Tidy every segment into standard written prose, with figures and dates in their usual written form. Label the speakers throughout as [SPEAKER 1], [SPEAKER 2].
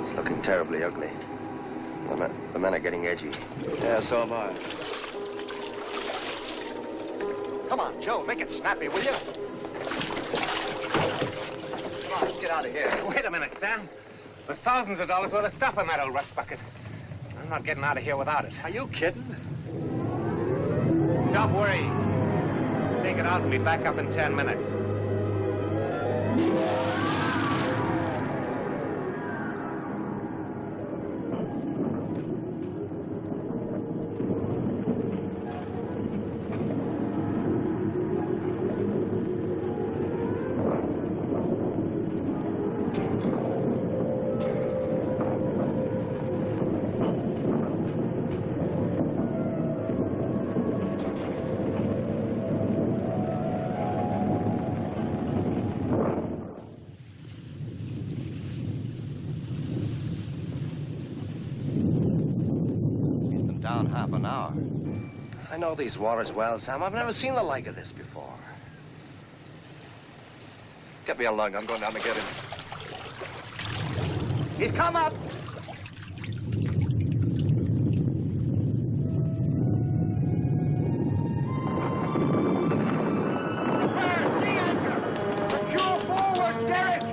[SPEAKER 1] It's looking terribly ugly. The men are getting edgy.
[SPEAKER 2] Yeah, so am I.
[SPEAKER 1] Come on, Joe, make it snappy, will you? Come on, let's get out of here.
[SPEAKER 3] Wait a minute, Sam. There's thousands of dollars worth of stuff in that old rust bucket. I'm not getting out of here without it.
[SPEAKER 2] Are you kidding?
[SPEAKER 3] Stop worrying. Stake it out and be back up in 10 minutes.
[SPEAKER 1] Half an hour. I know these waters well, Sam. I've never seen the like of this before.
[SPEAKER 2] Get me a lung. I'm going down to get him.
[SPEAKER 1] He's come up! Prepare, sea anchor! Secure forward, Derek!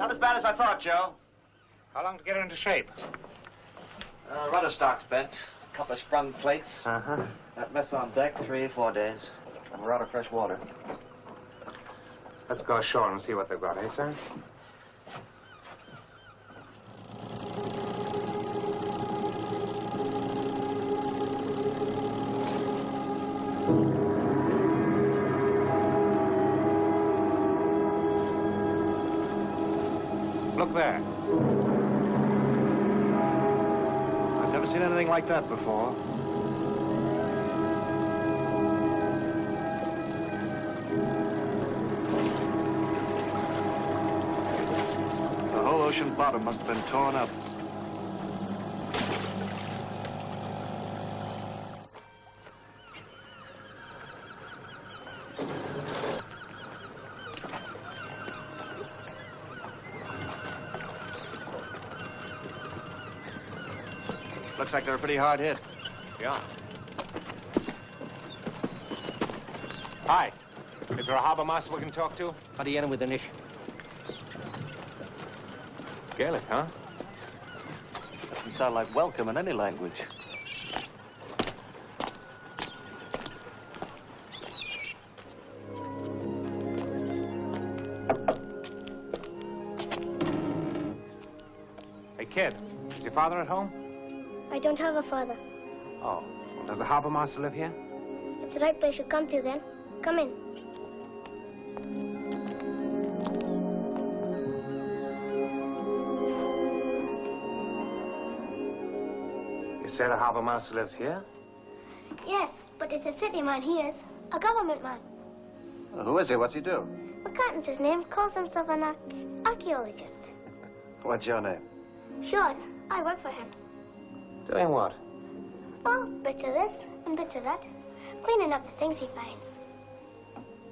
[SPEAKER 1] Not as bad as I thought, Joe.
[SPEAKER 3] How long to get her into shape?
[SPEAKER 1] Rudder stock's bent. A couple of sprung plates.
[SPEAKER 3] Uh-huh.
[SPEAKER 1] That mess on deck, 3 or 4 days. And we're out of fresh water.
[SPEAKER 3] Let's go ashore and see what they've got, eh, sir? Look there.
[SPEAKER 1] I've never seen anything like that before. The whole ocean bottom must have been torn up. Looks like they're a pretty hard hit.
[SPEAKER 3] Yeah. Hi. Is there a harbor master we can talk to?
[SPEAKER 1] How do you enter with an ish?
[SPEAKER 3] Gaelic, huh?
[SPEAKER 1] Doesn't sound like welcome in any language.
[SPEAKER 3] Hey, kid. Is your father at home?
[SPEAKER 4] I don't have a father.
[SPEAKER 3] Oh. Does the harbor master live here?
[SPEAKER 4] It's the right place you come to then. Come in.
[SPEAKER 3] You say the harbor master lives here?
[SPEAKER 4] Yes, but it's a city man he is. A government man.
[SPEAKER 1] Well, who is he? What's he do?
[SPEAKER 4] McCartan's his name. Calls himself an archaeologist.
[SPEAKER 1] What's your name?
[SPEAKER 4] Sean, I work for him.
[SPEAKER 3] Doing what?
[SPEAKER 4] Well, bits of this and bits of that. Cleaning up the things he finds.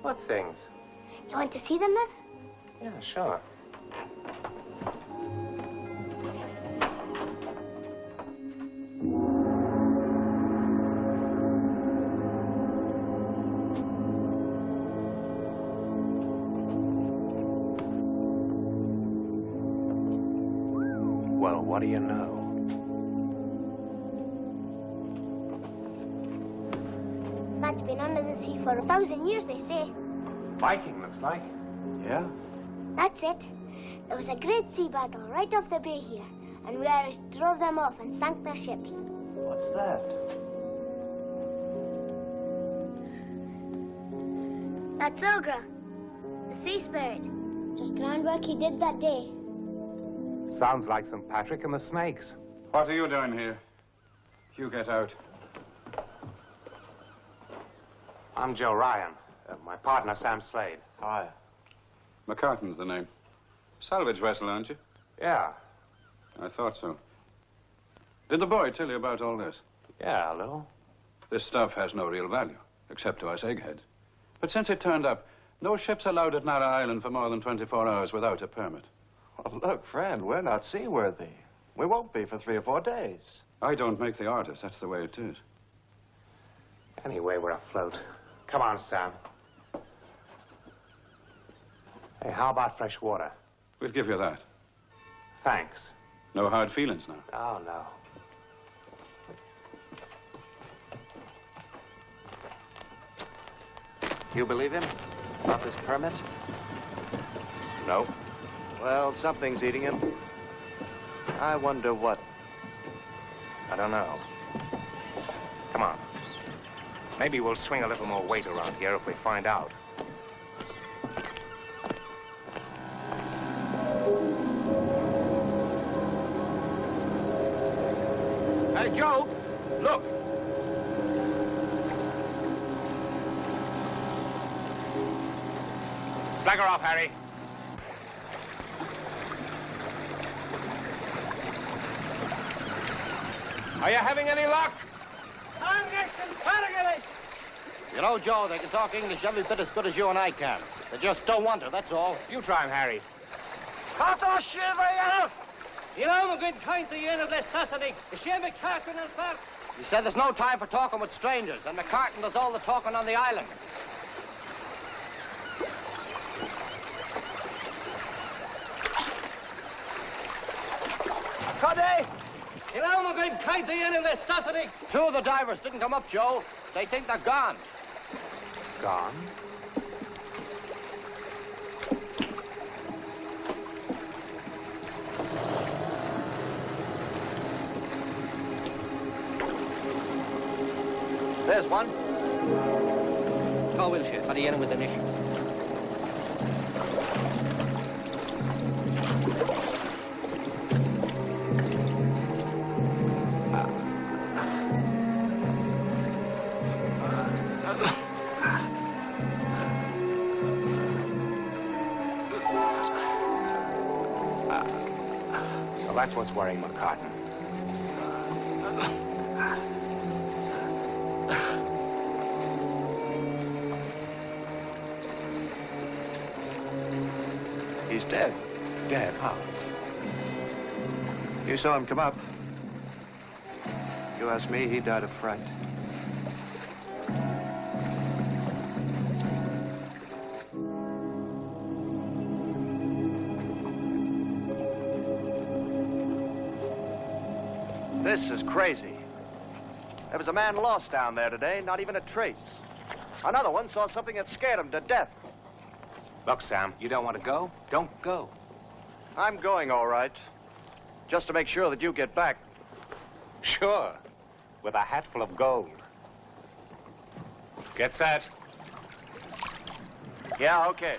[SPEAKER 3] What things?
[SPEAKER 4] You want to see them then?
[SPEAKER 3] Yeah, sure. Well, what do you know?
[SPEAKER 4] That's been under the sea for 1,000 years, they say.
[SPEAKER 3] Viking, looks like.
[SPEAKER 1] Yeah?
[SPEAKER 4] That's it. There was a great sea battle right off the bay here, and we Irish drove them off and sank their ships.
[SPEAKER 1] What's that?
[SPEAKER 4] That's Ogra, the sea spirit. Just groundwork he did that day.
[SPEAKER 3] Sounds like St. Patrick and the snakes.
[SPEAKER 5] What are you doing here? You get out.
[SPEAKER 3] I'm Joe Ryan. My partner, Sam Slade.
[SPEAKER 1] Hi.
[SPEAKER 5] McCartan's the name. Salvage vessel, aren't you?
[SPEAKER 3] Yeah.
[SPEAKER 5] I thought so. Did the boy tell you about all this?
[SPEAKER 3] Yeah, a little.
[SPEAKER 5] This stuff has no real value, except to us eggheads. But since it turned up, no ship's allowed at Narra Island for more than 24 hours without a permit.
[SPEAKER 1] Well, look, friend, we're not seaworthy. We won't be for 3 or 4 days.
[SPEAKER 5] I don't make the orders. That's the way it is.
[SPEAKER 3] Anyway, we're afloat. Come on, Sam. Hey, how about fresh water?
[SPEAKER 5] We'll give you that.
[SPEAKER 3] Thanks.
[SPEAKER 5] No hard feelings now.
[SPEAKER 3] Oh, no.
[SPEAKER 1] You believe him? About this permit?
[SPEAKER 3] No.
[SPEAKER 1] Well, something's eating him. I wonder what.
[SPEAKER 3] I don't know. Come on. Maybe we'll swing a little more weight around here if we find out.
[SPEAKER 1] Hey, Joe, look.
[SPEAKER 3] Slack her off, Harry. Are you having any luck?
[SPEAKER 1] You know, Joe, they can talk English every bit as good as you and I can. They just don't want to, that's all.
[SPEAKER 3] You try him, Harry.
[SPEAKER 1] He said there's no time for talking with strangers, and McCartan does all the talking on the island. Cuddy!
[SPEAKER 6] Two of the divers didn't come up, Joe. They think they're gone.
[SPEAKER 3] Gone?
[SPEAKER 1] There's one.
[SPEAKER 6] How will she? How do you end with an issue?
[SPEAKER 3] So that's what's worrying McCartan.
[SPEAKER 2] He's dead.
[SPEAKER 3] Dead, how?
[SPEAKER 2] You saw him come up. You ask me, he died of fright.
[SPEAKER 1] This is crazy. There was a man lost down there today, not even a trace. Another one saw something that scared him to death.
[SPEAKER 3] Look, Sam, you don't want to go? Don't go.
[SPEAKER 1] I'm going, all right. Just to make sure that you get back.
[SPEAKER 3] Sure. With a hat full of gold. Get set.
[SPEAKER 1] Yeah, okay.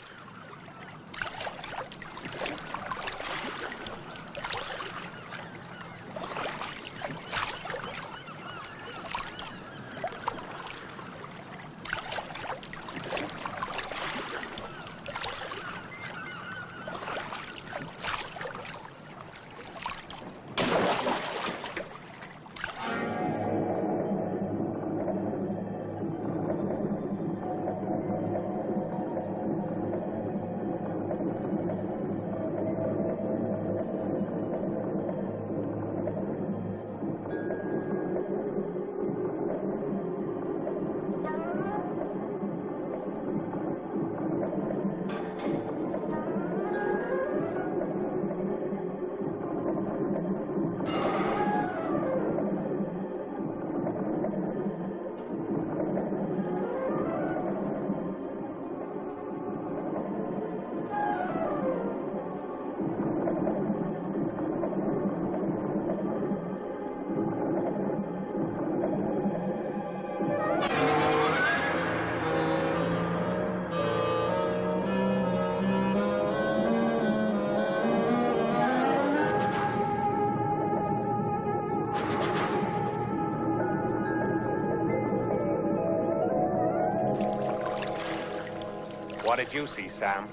[SPEAKER 3] What did you see, Sam?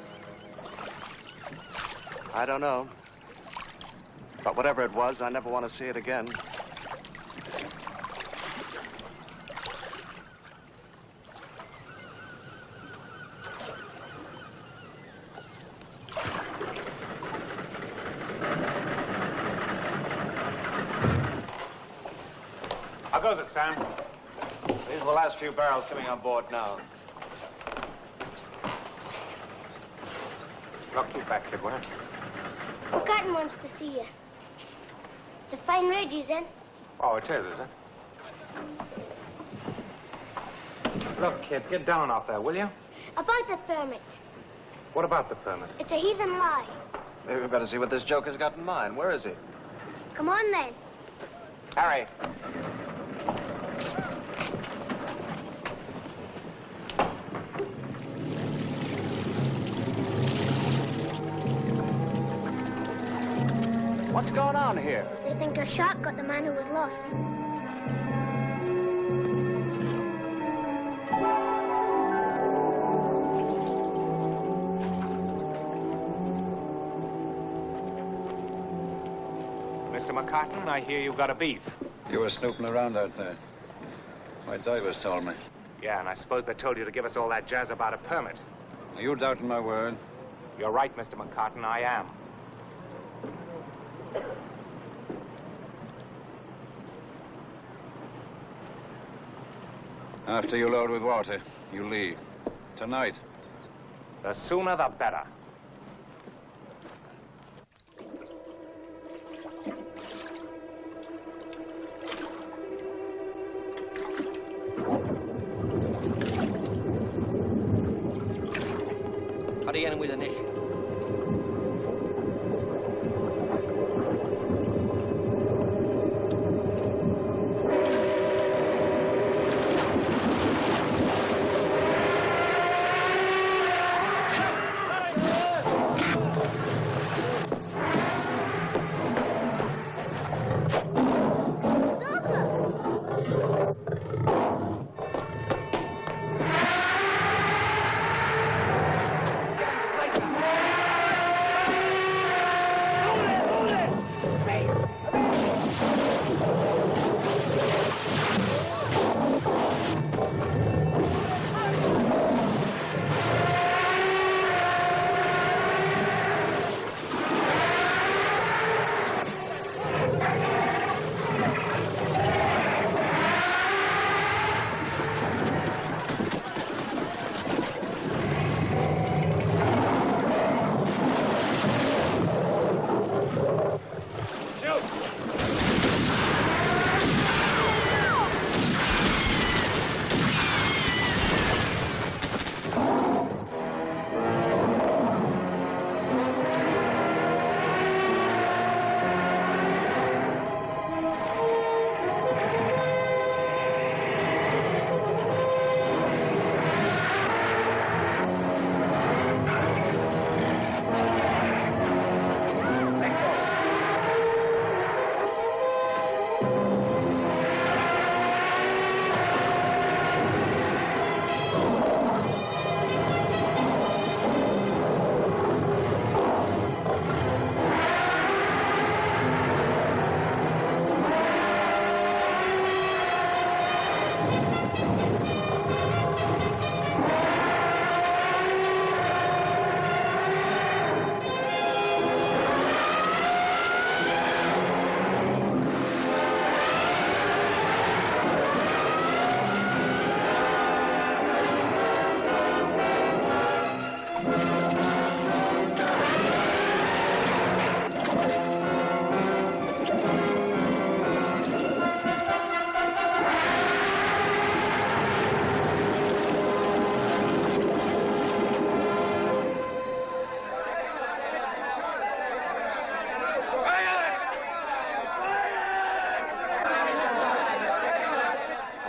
[SPEAKER 1] I don't know. But whatever it was, I never want to see it again.
[SPEAKER 3] How goes it, Sam?
[SPEAKER 1] These are the last few barrels coming on board now.
[SPEAKER 3] Look, keep back, kid, will you?
[SPEAKER 4] McCartan wants to see you. It's a fine ridge he's in.
[SPEAKER 3] Oh, it is it? Look, kid, get down off there, will you?
[SPEAKER 4] About the permit.
[SPEAKER 3] What about the permit?
[SPEAKER 4] It's a heathen lie.
[SPEAKER 2] Maybe we better see what this joker's got in mind. Where is he?
[SPEAKER 4] Come on, then.
[SPEAKER 1] Harry. What's going on here?
[SPEAKER 4] They think a shark got the man who was lost.
[SPEAKER 3] Mr. McCartan, I hear you've got a beef.
[SPEAKER 5] You were snooping around out there. My divers told me.
[SPEAKER 3] Yeah, and I suppose they told you to give us all that jazz about a permit.
[SPEAKER 5] Are you doubting my word?
[SPEAKER 3] You're right, Mr. McCartan, I am.
[SPEAKER 5] After you load with water, you leave. Tonight.
[SPEAKER 3] The sooner the better.
[SPEAKER 6] again with an issue.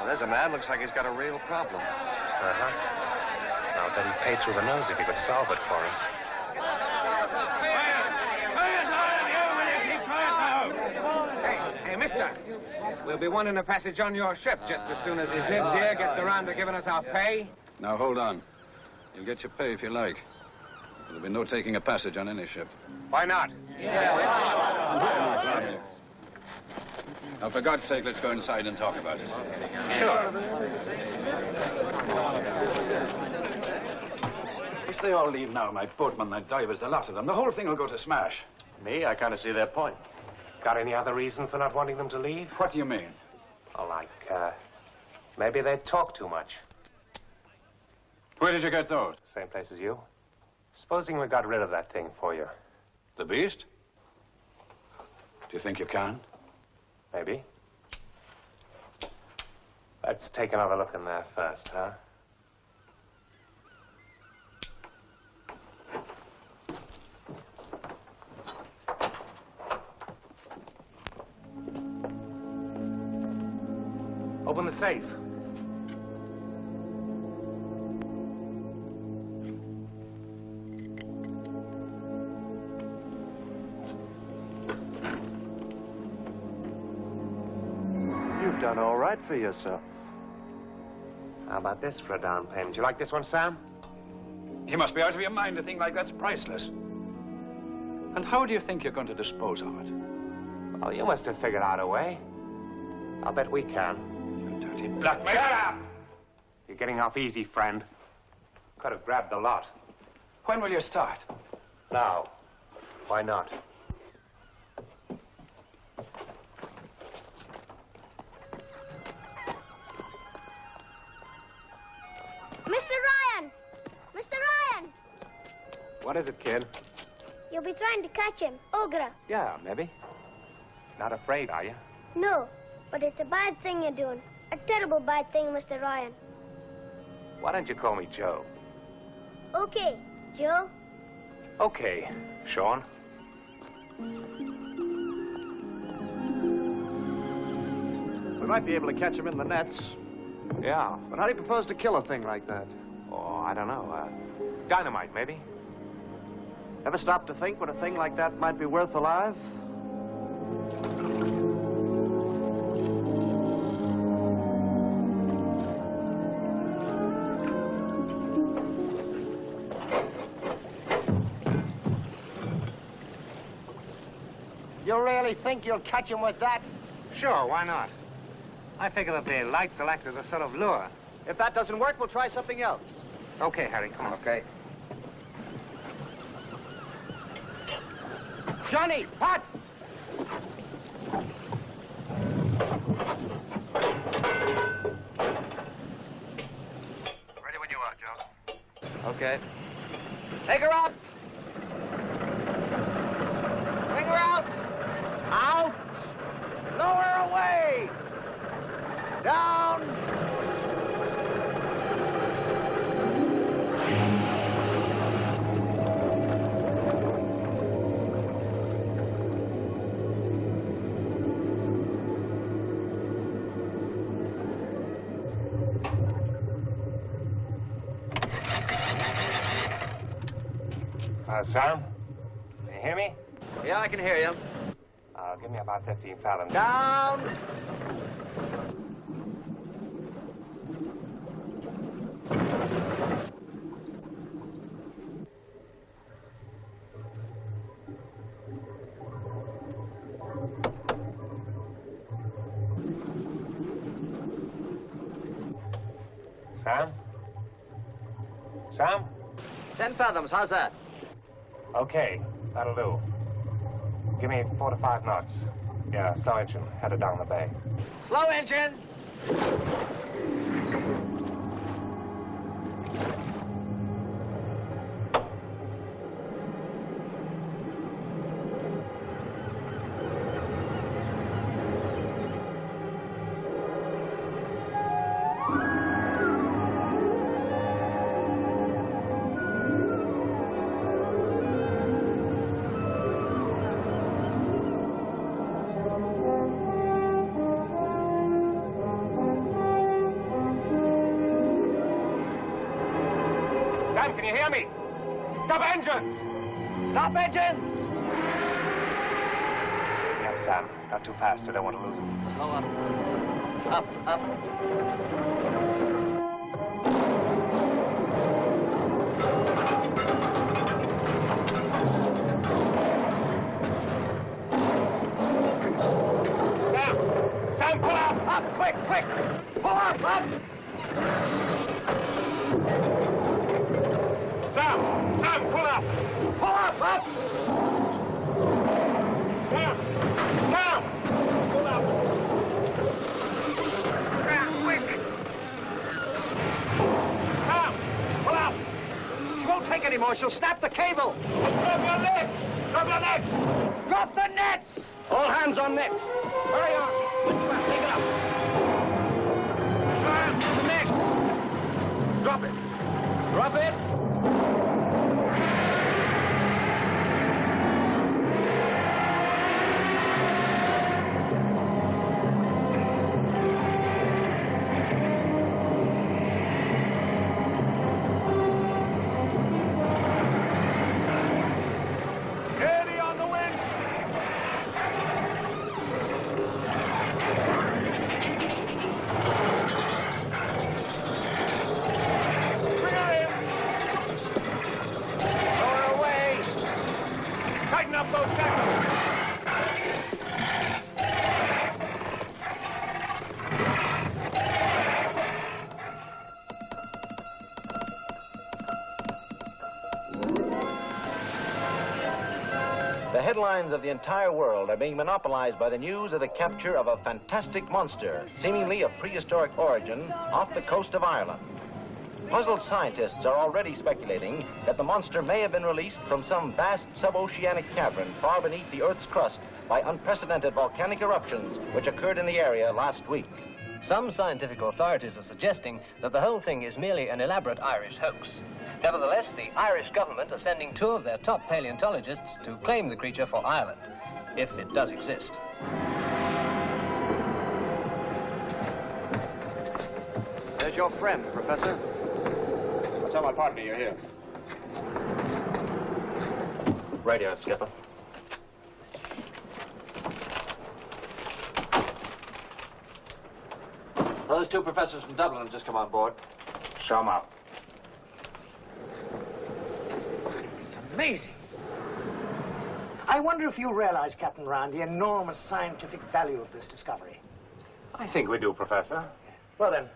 [SPEAKER 2] There's a man, looks like he's got a real problem.
[SPEAKER 3] Uh-huh. I'll bet he'd pay through the nose if you could solve it for him.
[SPEAKER 7] Hey, mister. We'll be wanting a passage on your ship just as soon as his nibs here gets around to giving us our pay.
[SPEAKER 5] Now, hold on. You'll get your pay if you like. There'll be no taking a passage on any ship.
[SPEAKER 7] Why not?
[SPEAKER 5] Now, for God's sake, let's go inside and talk about it.
[SPEAKER 7] Sure.
[SPEAKER 5] If they all leave now, my boatmen, my divers, the lot of them, the whole thing will go to smash.
[SPEAKER 1] Me, I kind of see their point.
[SPEAKER 3] Got any other reason for not wanting them to leave?
[SPEAKER 5] What do you mean?
[SPEAKER 3] Well, maybe they talk too much.
[SPEAKER 5] Where did you get those?
[SPEAKER 3] Same place as you. Supposing we got rid of that thing for you.
[SPEAKER 5] The beast? Do you think you can?
[SPEAKER 3] Maybe. Let's take another look in there first, huh? Open the safe.
[SPEAKER 1] You've done all right for yourself.
[SPEAKER 3] How about this for a down payment? You like this one, Sam?
[SPEAKER 5] You must be out of your mind. A thing like that's priceless. And how do you think you're going to dispose of it?
[SPEAKER 3] Oh, you must have figured out a way. I'll bet we can.
[SPEAKER 5] You dirty blackmailer!
[SPEAKER 3] Shut up! You're getting off easy, friend. Could have grabbed the lot.
[SPEAKER 5] When will you start?
[SPEAKER 3] Now. Why not?
[SPEAKER 4] Mr. Ryan! Mr. Ryan!
[SPEAKER 3] What is it, kid?
[SPEAKER 4] You'll be trying to catch him, Ogre.
[SPEAKER 3] Yeah, maybe. Not afraid, are you?
[SPEAKER 4] No, but it's a bad thing you're doing. A terrible bad thing, Mr. Ryan.
[SPEAKER 3] Why don't you call me Joe?
[SPEAKER 4] Okay, Joe?
[SPEAKER 3] Okay, Sean.
[SPEAKER 1] We might be able to catch him in the nets.
[SPEAKER 3] Yeah.
[SPEAKER 1] But how do you propose to kill a thing like that?
[SPEAKER 3] Oh, I don't know. Dynamite, maybe?
[SPEAKER 1] Ever stop to think what a thing like that might be worth alive?
[SPEAKER 6] You really think you'll catch him with that?
[SPEAKER 3] Sure, why not? I figure that the lights will act as a sort of lure.
[SPEAKER 1] If that doesn't work, we'll try something else.
[SPEAKER 3] Okay, Harry, come on.
[SPEAKER 1] Okay.
[SPEAKER 6] Johnny, hot!
[SPEAKER 2] Ready when you are, Joe.
[SPEAKER 1] Okay. Take her up! Bring her out! Out! Lower away! Down!
[SPEAKER 3] Sam? Can you hear me?
[SPEAKER 1] Yeah, I can hear you.
[SPEAKER 3] Give me about 15 fathoms.
[SPEAKER 1] Down!
[SPEAKER 3] Sam? Sam?
[SPEAKER 1] 10 fathoms, how's that?
[SPEAKER 3] Okay, that'll do. Give me 4 to 5 knots. Yeah, slow engine, headed down the bay.
[SPEAKER 1] Slow engine!
[SPEAKER 3] Can you hear me? Stop engines!
[SPEAKER 1] Stop engines!
[SPEAKER 3] Yeah, Sam. Not too fast. I don't want to lose him.
[SPEAKER 1] Slow up. Up, up.
[SPEAKER 3] Sam! Sam, pull up!
[SPEAKER 1] Up, quick, quick! Pull up, up!
[SPEAKER 3] Sam! Sam, pull up!
[SPEAKER 1] Pull up, up!
[SPEAKER 3] Sam! Sam! Pull up! Sam, quick! Sam! Pull up!
[SPEAKER 1] She won't take any more. She'll snap the cable.
[SPEAKER 3] Drop your nets! Drop your nets!
[SPEAKER 1] Drop the nets!
[SPEAKER 6] All hands on nets. Hurry on. Let's take it up.
[SPEAKER 3] Sam! The nets!
[SPEAKER 6] Drop it. Drop it.
[SPEAKER 3] Steady on the winch! Bring her in!
[SPEAKER 1] Lower away!
[SPEAKER 3] Tighten up those shackles!
[SPEAKER 8] The headlines of the entire world are being monopolized by the news of the capture of a fantastic monster, seemingly of prehistoric origin, off the coast of Ireland. Puzzled scientists are already speculating that the monster may have been released from some vast suboceanic cavern far beneath the Earth's crust by unprecedented volcanic eruptions which occurred in the area last week.
[SPEAKER 9] Some scientific authorities are suggesting that the whole thing is merely an elaborate Irish hoax. Nevertheless, the Irish government are sending 2 of their top paleontologists to claim the creature for Ireland, if it does exist.
[SPEAKER 1] There's your friend, Professor.
[SPEAKER 2] I'll tell my partner you're here.
[SPEAKER 8] Radio, Skipper.
[SPEAKER 6] Those 2 professors from Dublin have just come on board.
[SPEAKER 3] Show 'em out.
[SPEAKER 10] It's amazing. I wonder if you realize, Captain Ryan, the enormous scientific value of this discovery.
[SPEAKER 3] I think we do, Professor.
[SPEAKER 10] Well, then,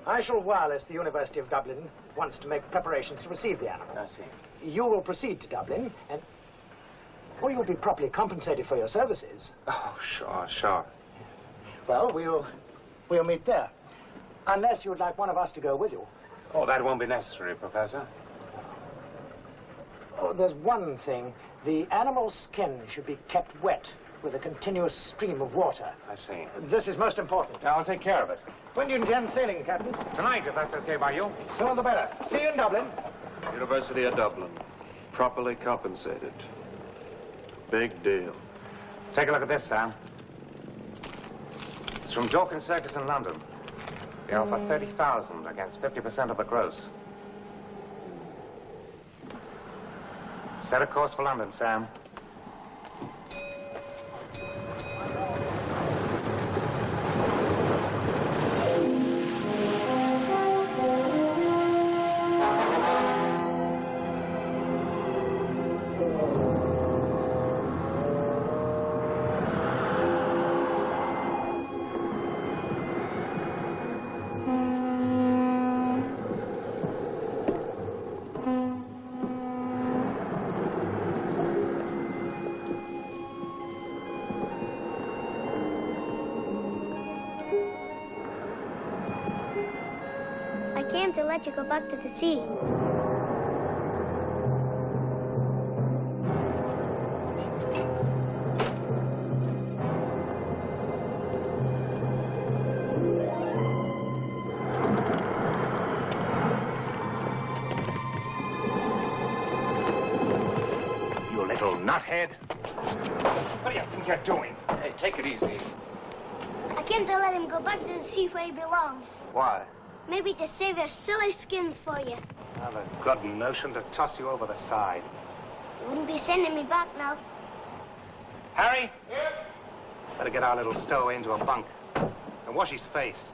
[SPEAKER 10] I shall wireless the University of Dublin at once to make preparations to receive the animal.
[SPEAKER 3] I see.
[SPEAKER 10] You will proceed to Dublin, and... well, you'll be properly compensated for your services.
[SPEAKER 3] Oh, sure.
[SPEAKER 10] Well, we'll meet there. Unless you would like one of us to go with you.
[SPEAKER 3] Oh, that won't be necessary, Professor.
[SPEAKER 10] Oh, there's one thing. The animal's skin should be kept wet with a continuous stream of water.
[SPEAKER 3] I see.
[SPEAKER 10] This is most important.
[SPEAKER 3] I'll take care of it.
[SPEAKER 10] When do you intend sailing, Captain?
[SPEAKER 3] Tonight, if that's okay by you.
[SPEAKER 10] Sooner the better. See you in Dublin.
[SPEAKER 1] University of Dublin. Properly compensated. Big deal.
[SPEAKER 3] Take a look at this, Sam. It's from Dorking Circus in London. They offer 30,000 against 50% of the gross. Set a course for London, Sam.
[SPEAKER 4] To let you go back to the sea.
[SPEAKER 3] You little nuthead. What do you think you're doing?
[SPEAKER 6] Hey, take it easy.
[SPEAKER 4] I came to let him go back to the sea where he belongs.
[SPEAKER 6] Why?
[SPEAKER 4] Maybe to save your silly skins for you.
[SPEAKER 3] Have a good notion to toss you over the side.
[SPEAKER 4] You wouldn't be sending me back now.
[SPEAKER 3] Harry? Yeah? Better get our little stowaway into a bunk and wash his face.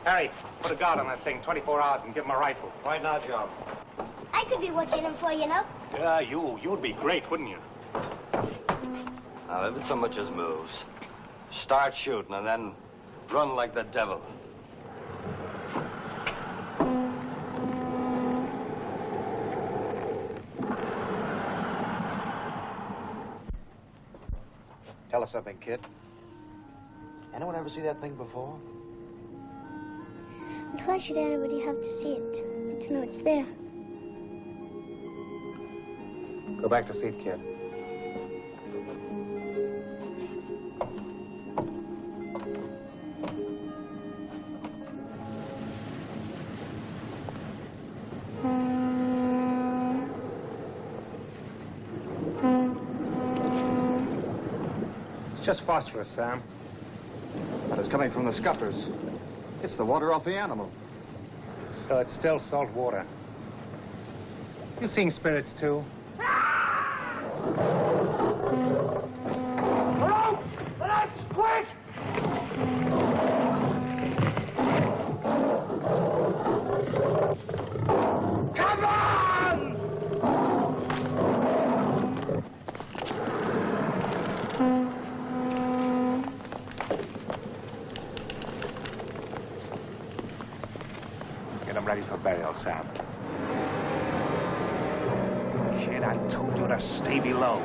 [SPEAKER 3] Harry, put a guard on that thing 24 hours and give him a rifle.
[SPEAKER 6] Right now, Joe.
[SPEAKER 4] I could be watching him for you now.
[SPEAKER 3] Yeah, you'd be great, wouldn't you?
[SPEAKER 6] Now, if it so much as moves, start shooting and then run like the devil.
[SPEAKER 1] Tell us something, kid. Anyone ever see that thing before?
[SPEAKER 4] And why should anybody have to see it and to know it's there?
[SPEAKER 3] Go back to sleep, kid. It's just phosphorus, Sam.
[SPEAKER 1] But it's coming from the scuppers. It's the water off the animal.
[SPEAKER 3] So it's still salt water. You seeing spirits, too?
[SPEAKER 10] The ropes! The ropes! Quick! Come on!
[SPEAKER 3] Get them ready for burial, Sam. Kid, I told you to stay below.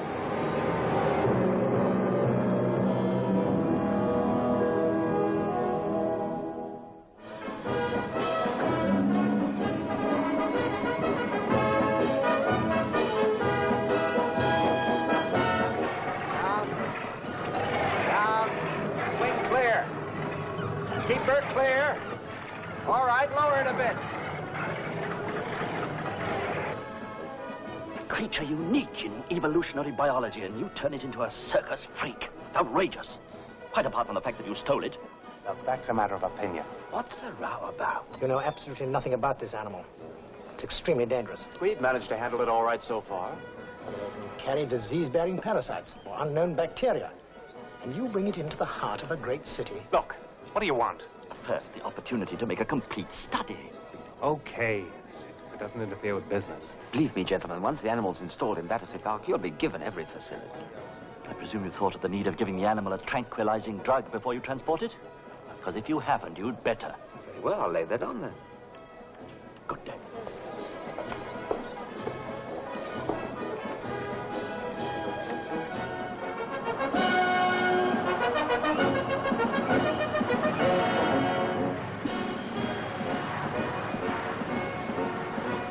[SPEAKER 1] Down. Swing clear. Keep her clear. All right, lower it a bit.
[SPEAKER 11] creature unique in evolutionary biology, and you turn it into a circus freak. It's outrageous. Quite apart from the fact that you stole it.
[SPEAKER 3] Look, that's a matter of opinion.
[SPEAKER 11] What's the row about?
[SPEAKER 10] You know absolutely nothing about this animal. It's extremely dangerous.
[SPEAKER 2] We've managed to handle it all right so far.
[SPEAKER 10] It can carry disease-bearing parasites or unknown bacteria. And you bring it into the heart of a great city.
[SPEAKER 3] Look, what do you want?
[SPEAKER 11] First, the opportunity to make a complete study.
[SPEAKER 3] Okay. If it doesn't interfere with business.
[SPEAKER 11] Believe me, gentlemen, once the animal's installed in Battersea Park, you'll be given every facility. I presume you thought of the need of giving the animal a tranquilizing drug before you transport it? Because if you haven't, you'd better.
[SPEAKER 2] Very well, I'll lay that on then.
[SPEAKER 11] Good day.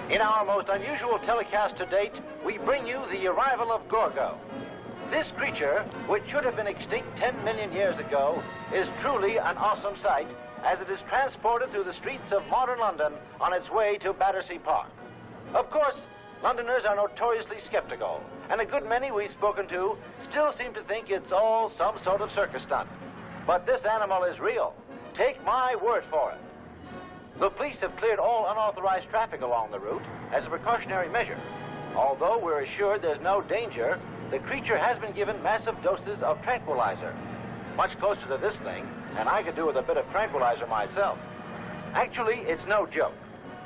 [SPEAKER 8] In our most unusual telecast to date, we bring you the arrival of Gorgo. This creature, which should have been extinct 10 million years ago, is truly an awesome sight as it is transported through the streets of modern London on its way to Battersea Park. Of course, Londoners are notoriously skeptical, and a good many we've spoken to still seem to think it's all some sort of circus stunt. But this animal is real. Take my word for it. The police have cleared all unauthorized traffic along the route as a precautionary measure. Although we're assured there's no danger, the creature has been given massive doses of tranquilizer. Much closer to this thing, and I could do with a bit of tranquilizer myself. Actually, it's no joke.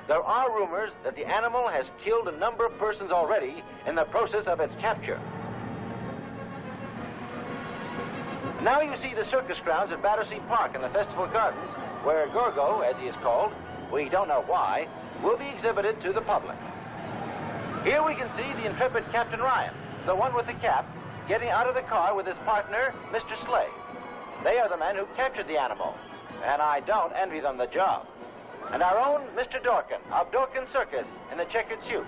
[SPEAKER 8] There are rumors that the animal has killed a number of persons already in the process of its capture. Now you see the circus grounds at Battersea Park in the Festival Gardens, where Gorgo, as he is called, we don't know why, will be exhibited to the public. Here we can see the intrepid Captain Ryan, the one with the cap, getting out of the car with his partner, Mr. Slay. They are the men who captured the animal, and I don't envy them the job. And our own Mr. Dorkin of Dorkin Circus in the checkered suit.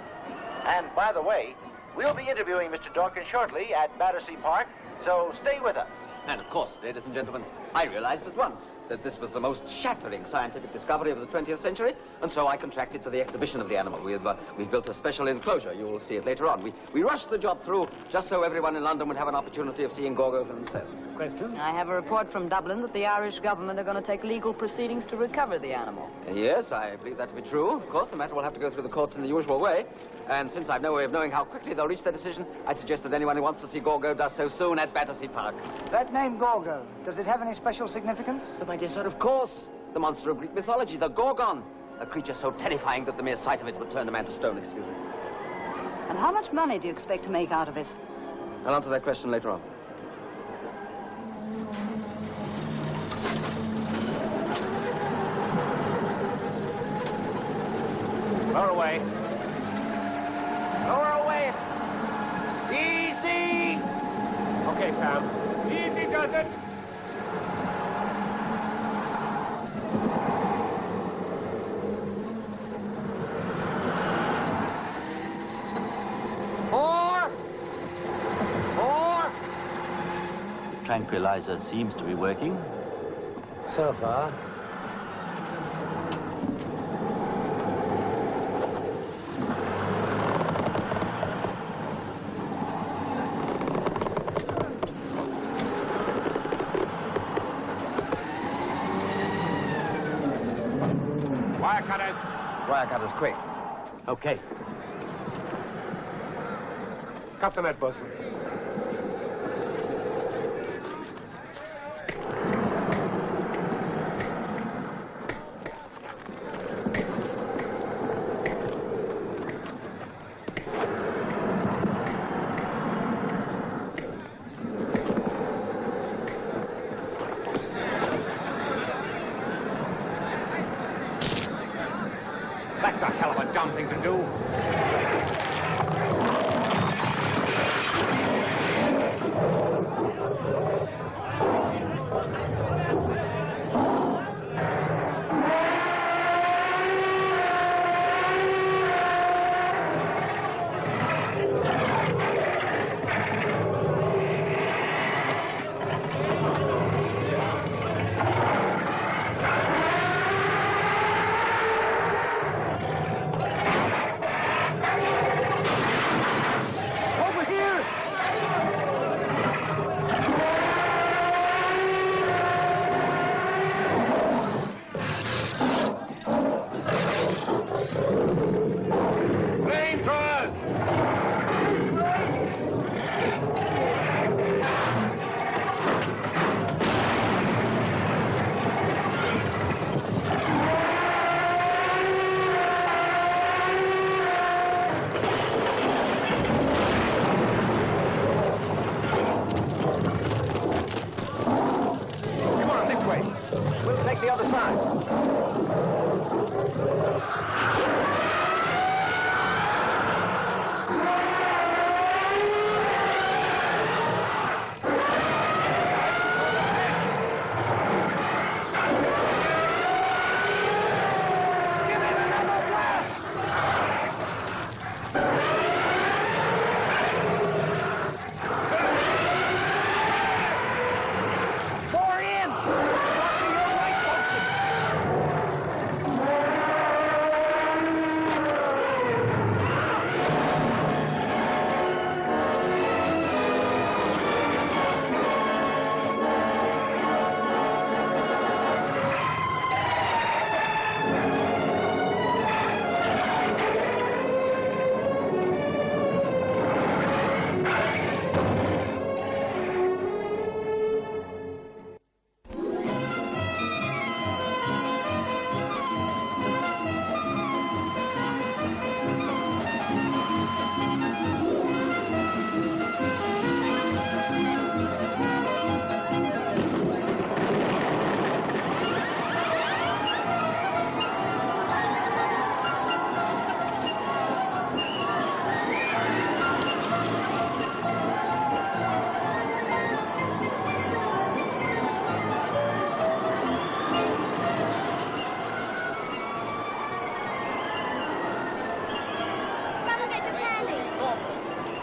[SPEAKER 8] And by the way, we'll be interviewing Mr. Dorkin shortly at Battersea Park, so stay with us.
[SPEAKER 12] And of course, ladies and gentlemen, I realized at once that this was the most shattering scientific discovery of the 20th century, and so I contracted for the exhibition of the animal. We've built a special enclosure. You will see it later on. We rushed the job through just so everyone in London would have an opportunity of seeing Gorgo for themselves.
[SPEAKER 10] Question?
[SPEAKER 13] I have a report from Dublin that the Irish government are going to take legal proceedings to recover the animal.
[SPEAKER 12] Yes, I believe that to be true. Of course, the matter will have to go through the courts in the usual way. And since I've no way of knowing how quickly they'll reach their decision, I suggest that anyone who wants to see Gorgo does so soon at Battersea Park.
[SPEAKER 10] That name, Gorgo, does it have any special significance?
[SPEAKER 12] But my dear sir, of course. The monster of Greek mythology, the Gorgon. A creature so terrifying that the mere sight of it would turn a man to stone, excuse me.
[SPEAKER 13] And how much money do you expect to make out of it?
[SPEAKER 12] I'll answer that question later on.
[SPEAKER 3] Lower away.
[SPEAKER 10] Lower away. Easy.
[SPEAKER 3] Okay, Sam.
[SPEAKER 7] Easy does it.
[SPEAKER 10] More.
[SPEAKER 11] Tranquilizer seems to be working.
[SPEAKER 10] So far.
[SPEAKER 3] Wire cutters.
[SPEAKER 12] Wire cutters, quick.
[SPEAKER 11] Okay.
[SPEAKER 3] Cut the net, bosun. That's a hell of a dumb thing to do.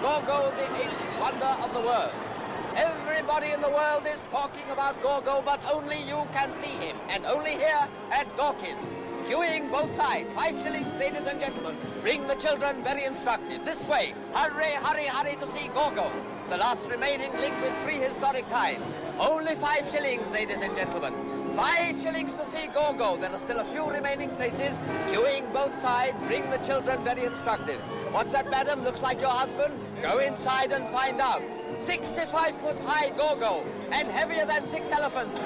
[SPEAKER 12] Gorgo, the eighth wonder of the world. Everybody in the world is talking about Gorgo, but only you can see him, and only here at Dawkins. Queuing both sides. 5 shillings, ladies and gentlemen. Bring the children, very instructive. This way. Hurry, hurry, hurry to see Gorgo, the last remaining link with prehistoric times. Only 5 shillings, ladies and gentlemen. 5 shillings to see Gorgo. There are still a few remaining places. Queuing both sides. Bring the children, very instructive. What's that, madam? Looks like your husband? Go inside and find out. 65-foot high Gorgo, and heavier than 6 elephants.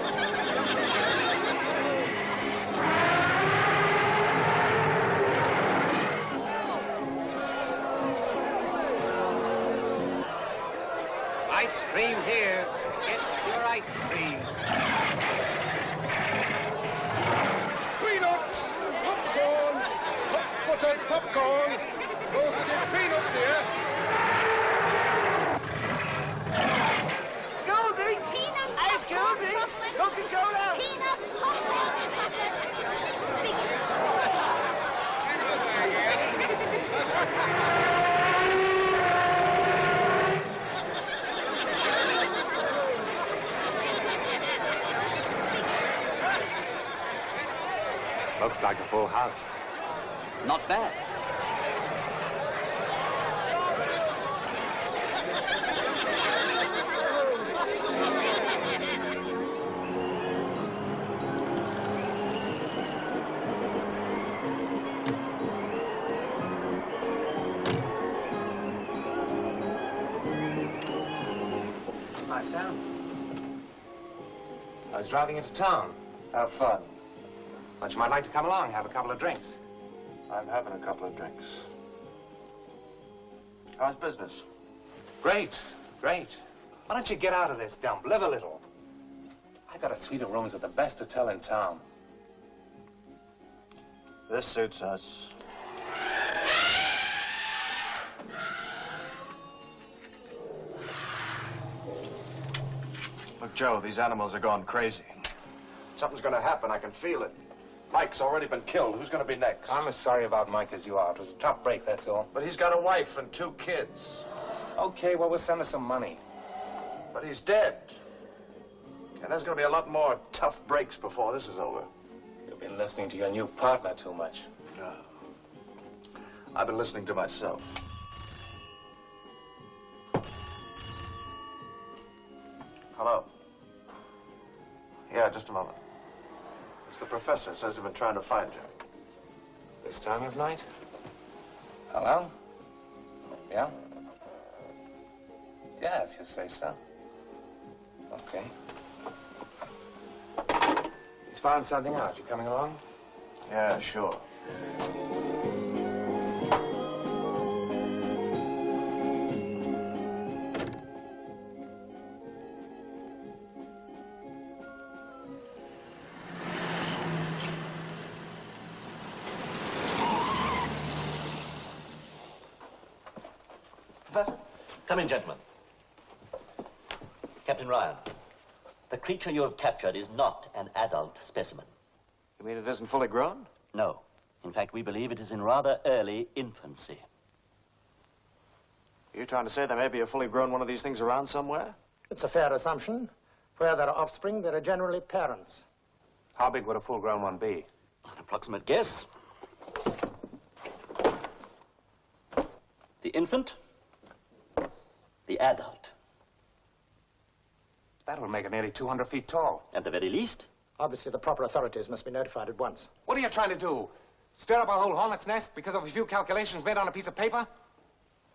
[SPEAKER 7] Ice cream here. Get your ice cream.
[SPEAKER 14] Peanuts! Popcorn! Hot-buttered popcorn! Roasted peanuts here!
[SPEAKER 10] Cool drinks!
[SPEAKER 4] Peanuts!
[SPEAKER 10] Ice cool drinks! Coca-Cola!
[SPEAKER 4] Peanuts! Popcorn!
[SPEAKER 3] Looks like a full house.
[SPEAKER 11] Not bad.
[SPEAKER 3] Nice sound. I was driving into town.
[SPEAKER 1] Have fun.
[SPEAKER 3] But you might like to come along, have a couple of drinks.
[SPEAKER 1] I'm having a couple of drinks. How's business?
[SPEAKER 3] Great, great. Why don't you get out of this dump, live a little? I got a suite of rooms at the best hotel in town.
[SPEAKER 1] This suits us. Look, Joe, these animals are going crazy. Something's gonna happen, I can feel it. Mike's already been killed. Who's gonna be next?
[SPEAKER 3] I'm as sorry about Mike as you are. It was a tough break, that's all.
[SPEAKER 1] But he's got a wife and 2 kids.
[SPEAKER 3] Okay, well, we'll send her some money.
[SPEAKER 1] But he's dead. And there's gonna be a lot more tough breaks before this is over.
[SPEAKER 3] You've been listening to your new partner too much.
[SPEAKER 1] No. I've been listening to myself. Hello? Yeah, just a moment. It's the professor. Says they've been trying to find you.
[SPEAKER 3] This time of night? Hello? Yeah? Yeah, if you say so. Okay. He's found something out. You coming along?
[SPEAKER 1] Yeah, sure.
[SPEAKER 11] Professor, come in, gentlemen. Captain Ryan, the creature you have captured is not an adult specimen.
[SPEAKER 1] You mean it isn't fully grown?
[SPEAKER 11] No. In fact, we believe it is in rather early infancy.
[SPEAKER 1] You're trying to say there may be a fully grown one of these things around somewhere?
[SPEAKER 10] It's a fair assumption. Where there are offspring, there are generally parents.
[SPEAKER 3] How big would a full-grown one be?
[SPEAKER 11] An approximate guess. The infant, the adult.
[SPEAKER 3] That'll make it nearly 200 feet tall.
[SPEAKER 11] At the very least.
[SPEAKER 10] Obviously, the proper authorities must be notified at once.
[SPEAKER 3] What are you trying to do? Stir up a whole hornet's nest because of a few calculations made on a piece of paper?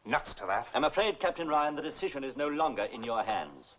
[SPEAKER 3] Nuts to that.
[SPEAKER 11] I'm afraid, Captain Ryan, the decision is no longer in your hands.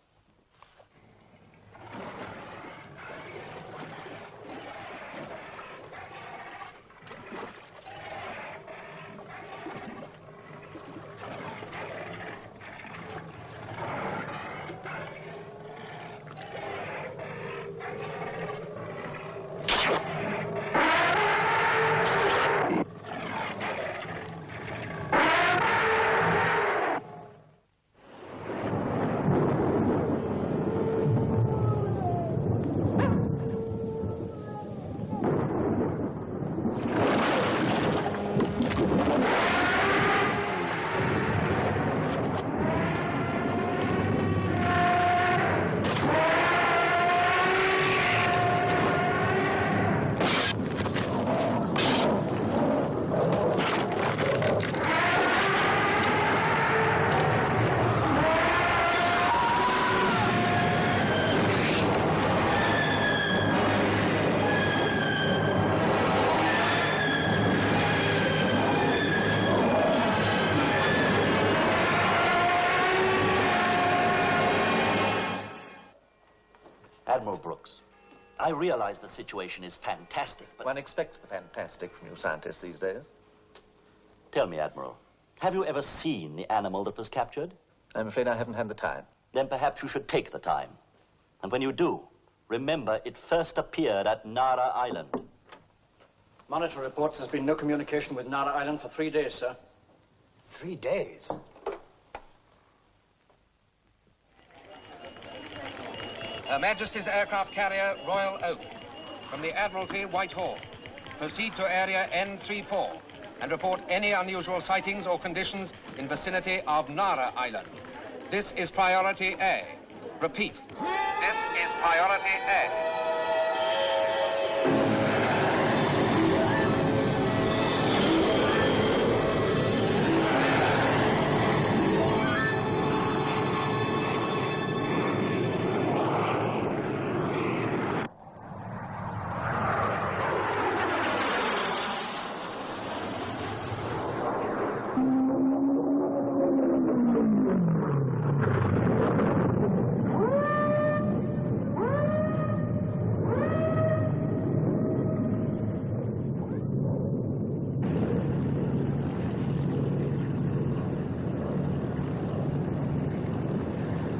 [SPEAKER 11] Brooks. I realize the situation is fantastic, but...
[SPEAKER 15] One expects the fantastic from you scientists these days.
[SPEAKER 11] Tell me, Admiral, have you ever seen the animal that was captured?
[SPEAKER 15] I'm afraid I haven't had the time.
[SPEAKER 11] Then perhaps you should take the time. And when you do, remember it first appeared at Nara Island.
[SPEAKER 16] Monitor reports there's been no communication with Nara Island for 3 days, sir.
[SPEAKER 10] 3 days?
[SPEAKER 7] Her Majesty's aircraft carrier, Royal Oak, from the Admiralty, Whitehall. Proceed to area N34 and report any unusual sightings or conditions in vicinity of Nara Island. This is priority A. Repeat. This is priority A.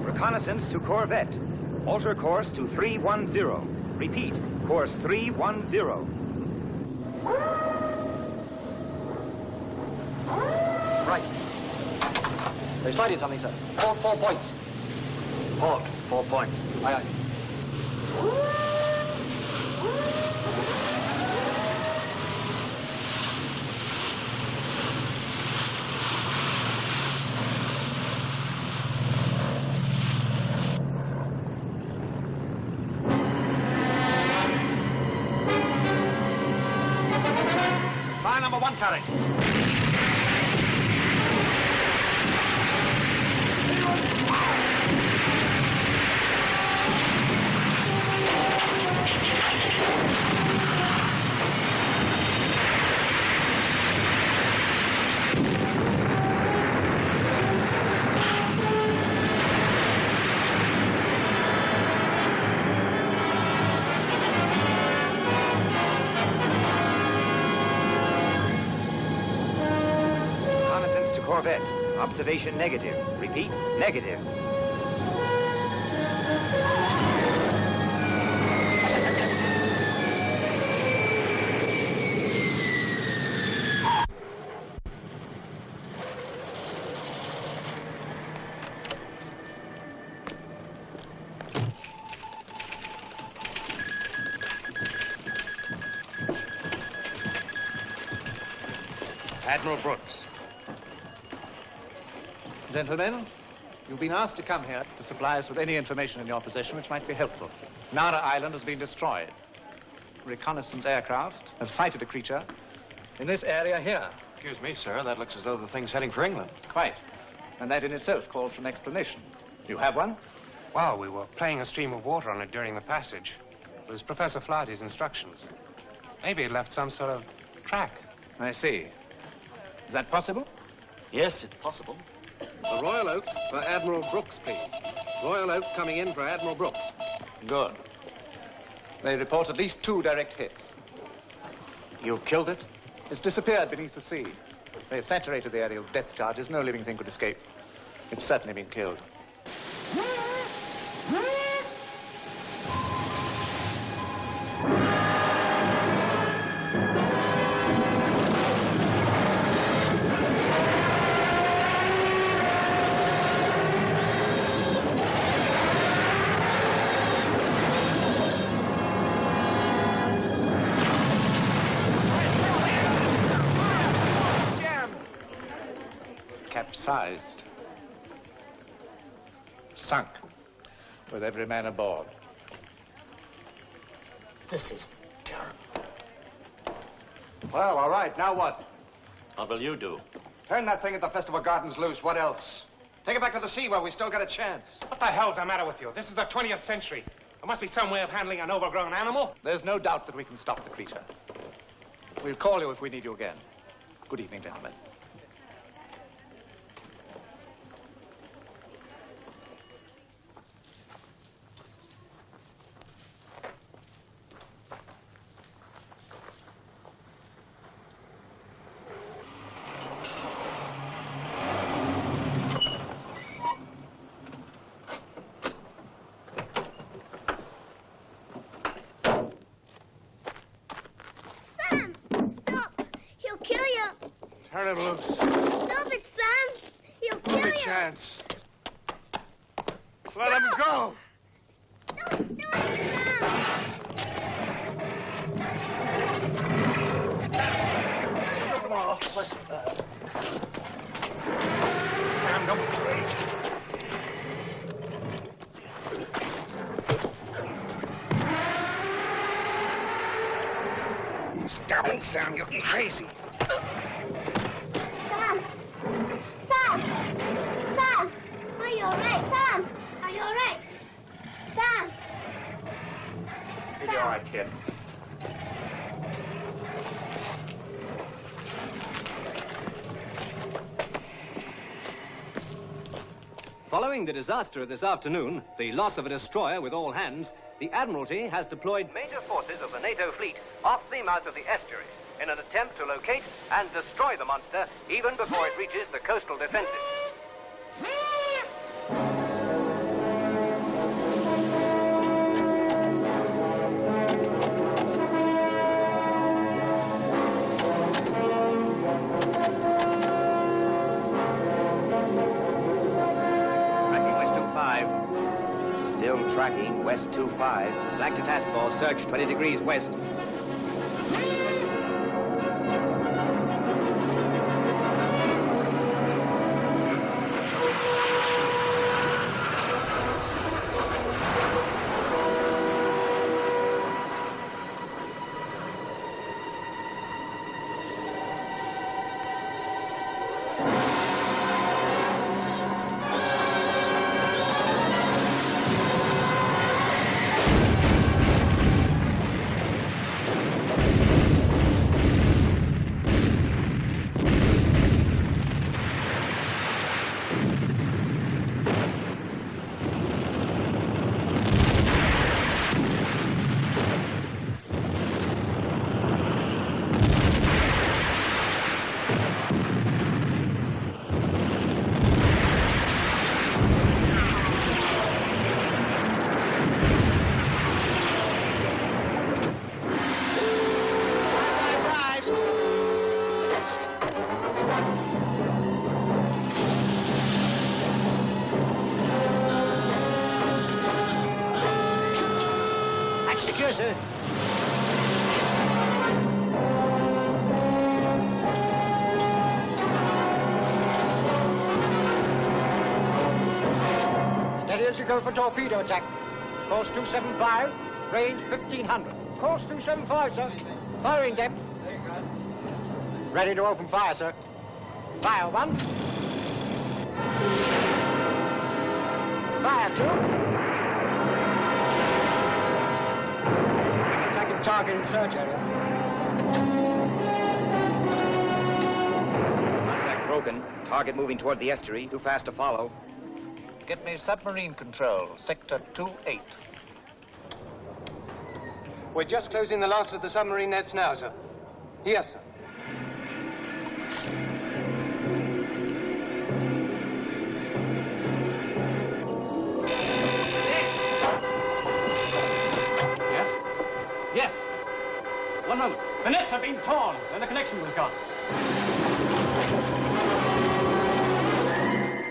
[SPEAKER 3] Reconnaissance to corvette. Alter course to 310. Repeat, course 310.
[SPEAKER 1] Right. There's sighting something, sir.
[SPEAKER 3] Halt 4 points.
[SPEAKER 1] Halt 4 points.
[SPEAKER 3] Aye, aye. Fire number 1 turret. Reconnaissance to corvette. Observation negative. Repeat, negative.
[SPEAKER 7] Admiral Brooks.
[SPEAKER 17] Gentlemen, you've been asked to come here to supply us with any information in your possession which might be helpful. Nara Island has been destroyed. Reconnaissance aircraft have sighted a creature in this area here.
[SPEAKER 1] Excuse me, sir. That looks as though the thing's heading for England.
[SPEAKER 17] Quite. And that in itself calls for an explanation. You have one?
[SPEAKER 3] Well, we were playing a stream of water on it during the passage. It was Professor Flaherty's instructions. Maybe it left some sort of track.
[SPEAKER 17] I see. Is that possible?
[SPEAKER 11] Yes, it's possible.
[SPEAKER 7] The Royal Oak for Admiral Brooks, please. Royal Oak coming in for Admiral Brooks.
[SPEAKER 17] Good. They report at least 2 direct hits.
[SPEAKER 1] You've killed it?
[SPEAKER 17] It's disappeared beneath the sea. They've saturated the area with depth charges. No living thing could escape. It's certainly been killed. Capsized. Sunk. With every man aboard.
[SPEAKER 10] This is terrible.
[SPEAKER 1] Well, all right. Now what?
[SPEAKER 11] What will you do?
[SPEAKER 1] Turn that thing at the Festival Gardens loose. What else? Take it back to the sea where we still got a chance.
[SPEAKER 3] What the hell's the matter with you? This is the 20th century. There must be some way of handling an overgrown animal.
[SPEAKER 17] There's no doubt that we can stop the creature. We'll call you if we need you again. Good evening, gentlemen.
[SPEAKER 14] Turn him loose.
[SPEAKER 4] Stop it, Sam. He'll kill you.
[SPEAKER 14] Give me a chance. Let him go.
[SPEAKER 4] Don't do it, Sam.
[SPEAKER 10] Come on. Sam, don't worry. Stop it, Sam. You're crazy.
[SPEAKER 4] Sam! Sam! Sam! Are you all right, Sam? Are you all right? Sam!
[SPEAKER 3] You'll be all right, kid.
[SPEAKER 9] Following the disaster of this afternoon, the loss of a destroyer with all hands, the Admiralty has deployed major forces of the NATO fleet off the mouth of the estuary in an attempt to locate and destroy the monster even before it reaches the coastal defenses.
[SPEAKER 12] Still tracking west 25.
[SPEAKER 9] Flag to task force, search 20 degrees west.
[SPEAKER 10] Secure, sir. Steady as you go for torpedo attack. Course 275, range 1500. Course 275, sir. Firing depth. Ready to open fire, sir. Fire 1. Fire 2. Attacking target in search area.
[SPEAKER 12] Contact broken. Target moving toward the estuary. Too fast to follow.
[SPEAKER 17] Get me submarine control, sector 28.
[SPEAKER 3] We're just closing the last of the submarine nets now, sir. Yes, sir.
[SPEAKER 16] Yes. One moment. The nets have been torn and the connection was gone.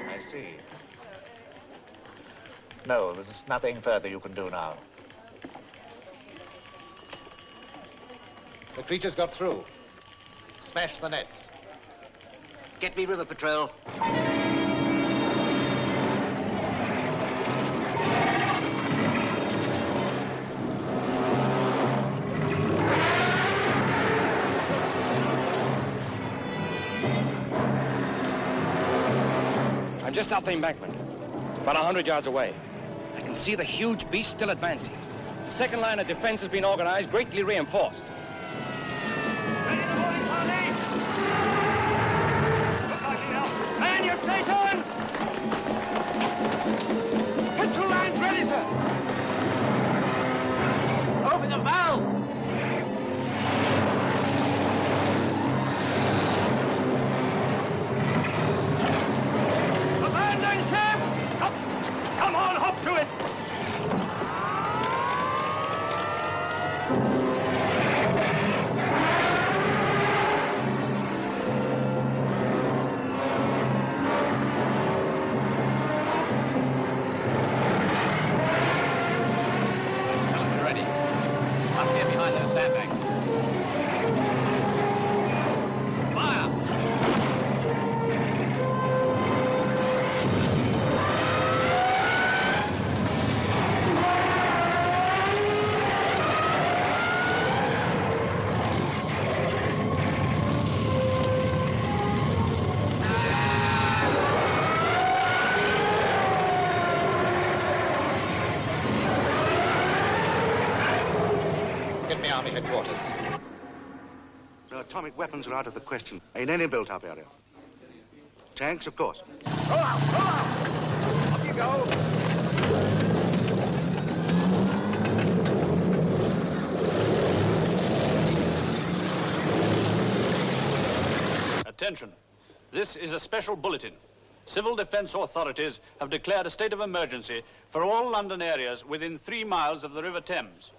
[SPEAKER 17] I see. No, there's nothing further you can do now. The creature's got through. Smash the nets.
[SPEAKER 12] Get me river patrol.
[SPEAKER 18] I'm just off the embankment, about 100 yards away. I can see the huge beast still advancing. The second line of defense has been organized, greatly reinforced.
[SPEAKER 14] Man your stations! Control lines ready, sir! Open the valves! Abandon ship! Come on, hop to it!
[SPEAKER 17] sandbags. Fire! Get me Army headquarters.
[SPEAKER 19] So atomic weapons are out of the question in any built-up area. Tanks, of course.
[SPEAKER 14] Roll out! Roll out! Up you go!
[SPEAKER 5] Attention. This is a special bulletin. Civil defense authorities have declared a state of emergency for all London areas within 3 miles of the River Thames.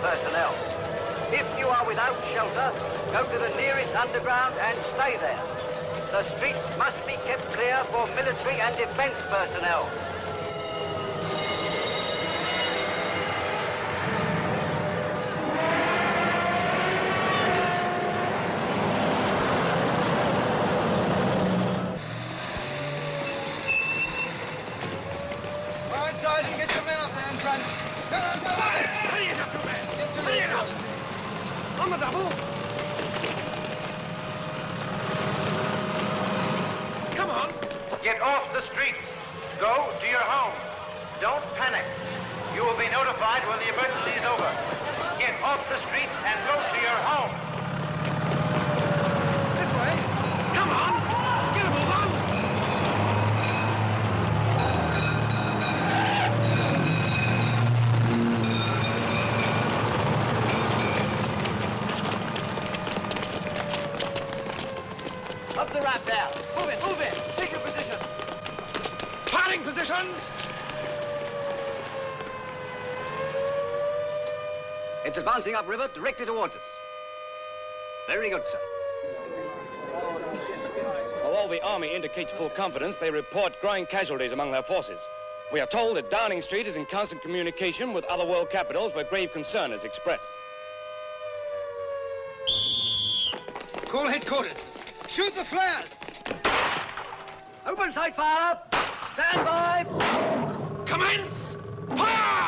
[SPEAKER 20] Personnel. If you are without shelter, go to the nearest underground and stay there. The streets must be kept clear for military and defense personnel.
[SPEAKER 14] All right, Sergeant, get your men up there in front. Come on, come on! Hurry it up, you men! Hurry it up! On the double! Come on!
[SPEAKER 20] Get off the streets. Go to your home. Don't panic. You will be notified when the emergency is over. Get off the streets and go to your home.
[SPEAKER 14] This way. Come on! Get a move on!
[SPEAKER 20] Up the ramp now. Move in, move in. Take your position.
[SPEAKER 14] Firing positions!
[SPEAKER 9] It's advancing upriver directly towards us. Very good, sir.
[SPEAKER 18] Although the Army indicates full confidence, they report growing casualties among their forces. We are told that Downing Street is in constant communication with other world capitals where grave concern is expressed.
[SPEAKER 14] Call headquarters. Shoot the flares!
[SPEAKER 20] Open sight fire. Stand by.
[SPEAKER 14] Commence! Fire!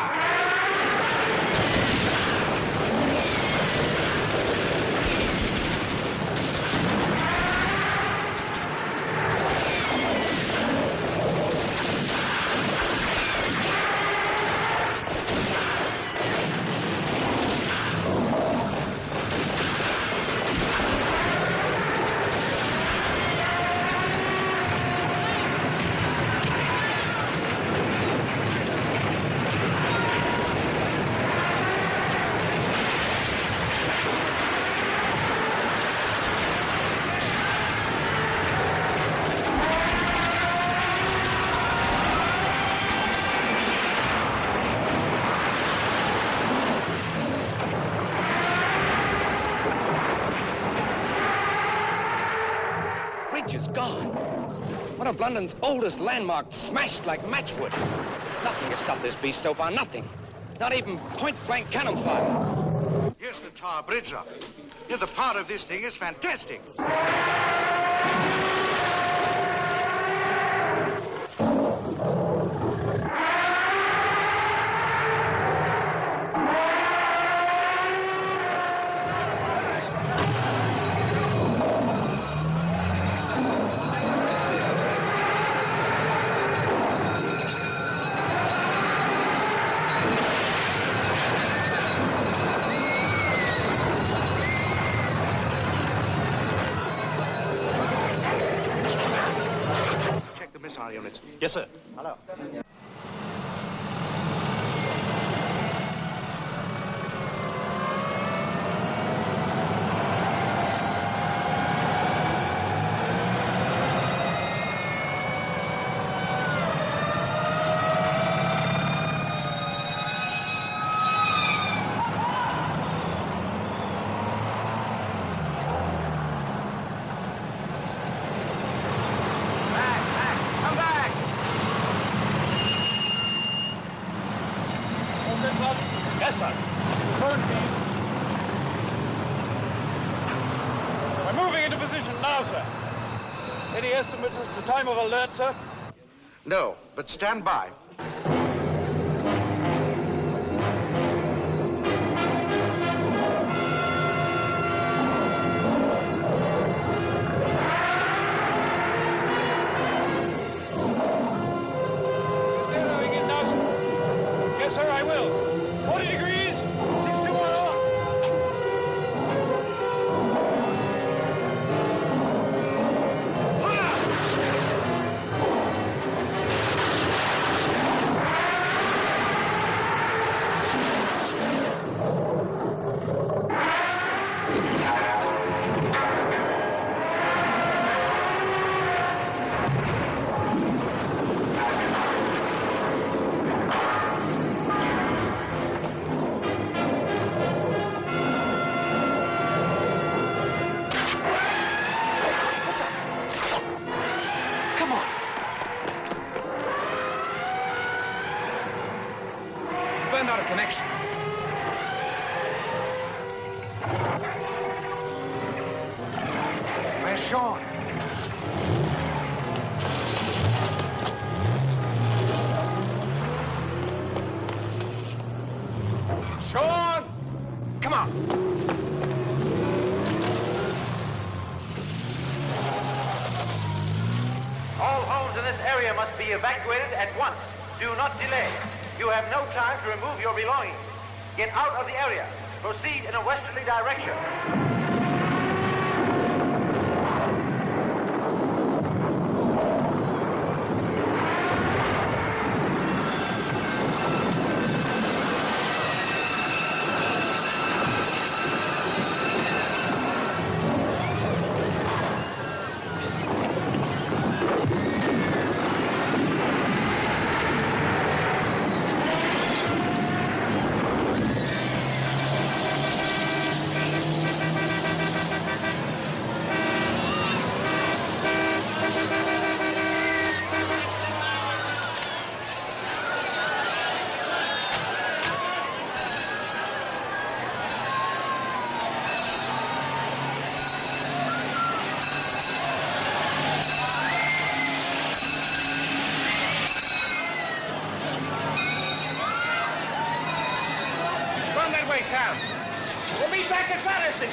[SPEAKER 18] Is gone. One of London's oldest landmarks smashed like matchwood. Nothing has stopped this beast so far, nothing. Not even point-blank cannon fire.
[SPEAKER 19] Here's the Tower Bridge up. Yeah, the power of this thing is fantastic. Units.
[SPEAKER 5] Yes, sir.
[SPEAKER 19] Hello.
[SPEAKER 17] now, sir. Any estimate as to time of alert, sir?
[SPEAKER 19] No, but stand by.
[SPEAKER 17] Zeroing in now, sir. Yes, sir, I will. 40 degrees, 61 on.
[SPEAKER 18] Burned out a connection. Where's Sean? Sean! Come on.
[SPEAKER 20] All homes in this area must be evacuated at once. Do not delay. You have no time to remove your belongings. Get out of the area. Proceed in a westerly direction.
[SPEAKER 3] Way, Sam. We'll be back at Madison.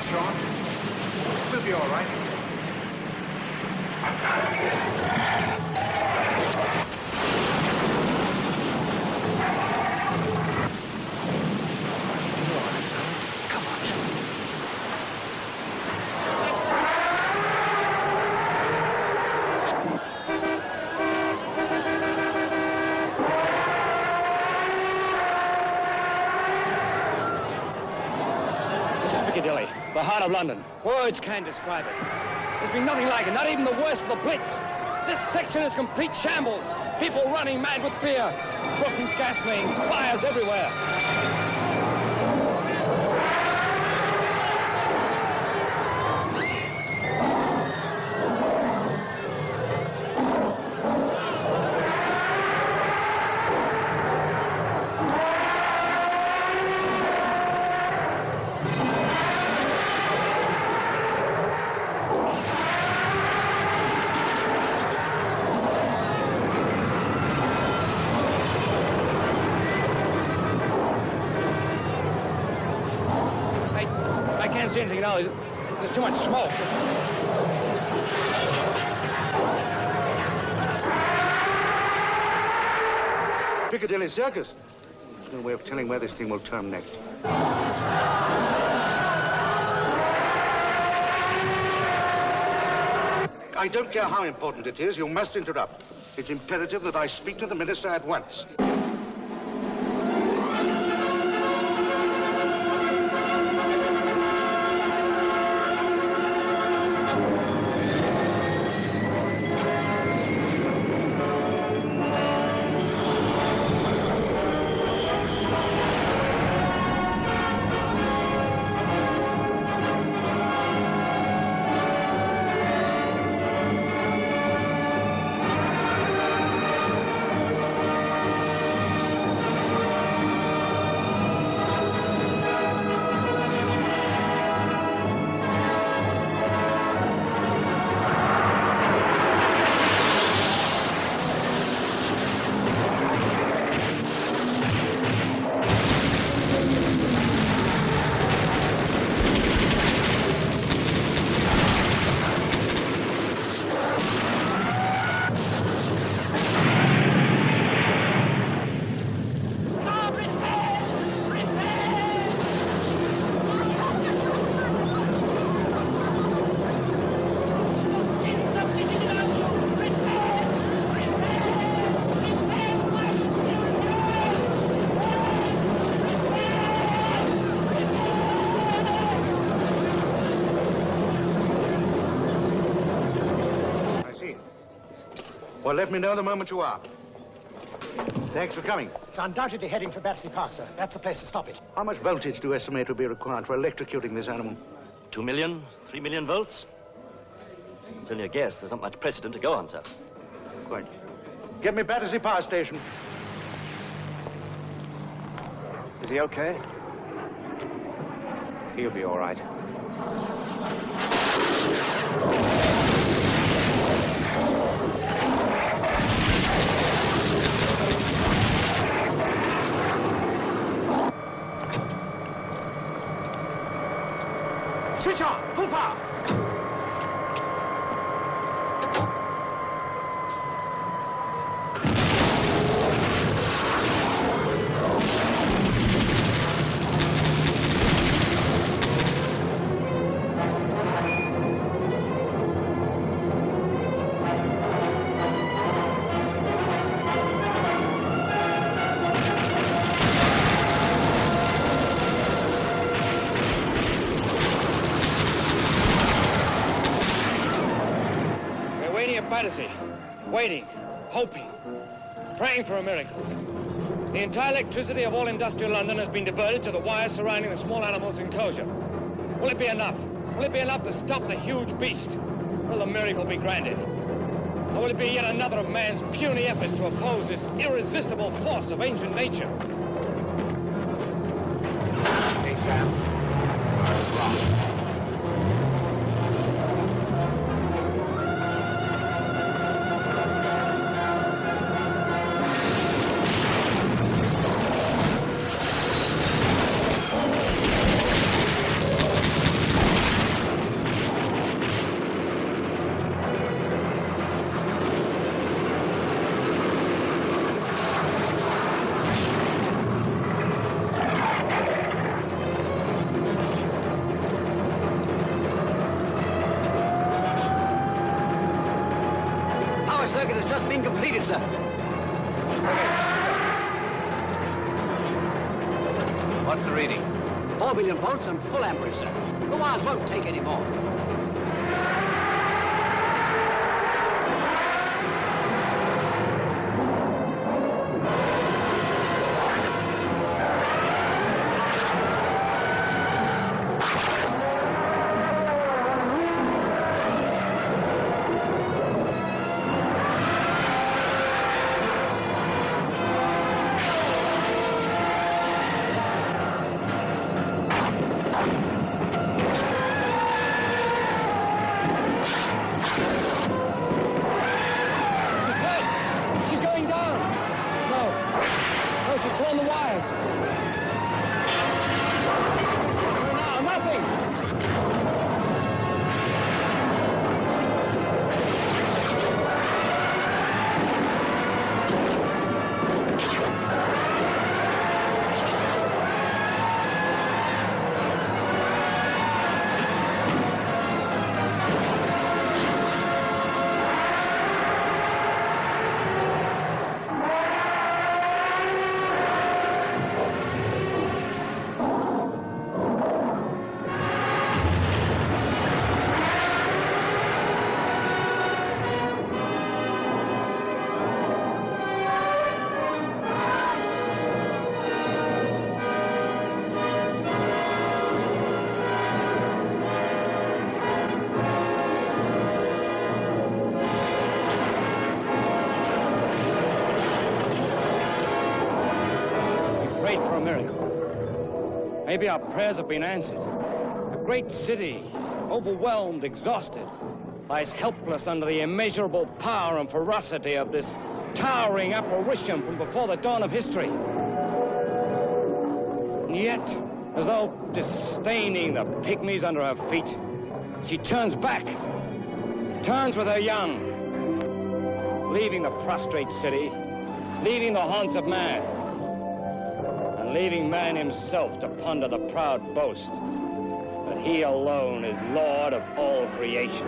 [SPEAKER 21] Sean. We'll be all right. Come on, Sean.
[SPEAKER 18] This is Piccadilly, the heart of London. Words can't describe it. There's been nothing like it, not even the worst of the Blitz. This section is complete shambles. People running mad with fear. Broken gas mains, fires everywhere. I can't see anything now. There's too much smoke.
[SPEAKER 19] Piccadilly Circus. There's no way of telling where this thing will turn next. I don't care how important it is, you must interrupt. It's imperative that I speak to the minister at once. Well, let me know the moment you are. Thanks for coming.
[SPEAKER 10] It's undoubtedly heading for Battersea Park, sir. That's the place to stop it.
[SPEAKER 19] How much voltage do you estimate will be required for electrocuting this animal?
[SPEAKER 11] 2 million, 3 million volts? It's only a guess. There's not much precedent to go on, sir.
[SPEAKER 19] Quite. Get me Battersea Power Station.
[SPEAKER 9] Is he okay? He'll be all right.
[SPEAKER 10] Switch on! Full power!
[SPEAKER 18] Battersea, waiting, hoping, praying for a miracle. The entire electricity of all industrial London has been diverted to the wires surrounding the small animals' enclosure. Will it be enough? Will it be enough to stop the huge beast? Will the miracle be granted? Or will it be yet another of man's puny efforts to oppose this irresistible force of ancient nature?
[SPEAKER 3] Hey, Sam. Sorry I was wrong.
[SPEAKER 12] power circuit has just been completed, sir.
[SPEAKER 8] What's the reading?
[SPEAKER 12] 4 million volts and full amperage, sir. The wires won't take any more.
[SPEAKER 18] Maybe our prayers have been answered. A great city, overwhelmed, exhausted, lies helpless under the immeasurable power and ferocity of this towering apparition from before the dawn of history. And yet, as though disdaining the pygmies under her feet, she turns back, turns with her young, leaving the prostrate city, leaving the haunts of man, and leaving man himself to ponder the proud boast that he alone is Lord of all creation.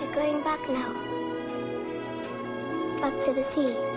[SPEAKER 4] We're going back now. Back to the sea.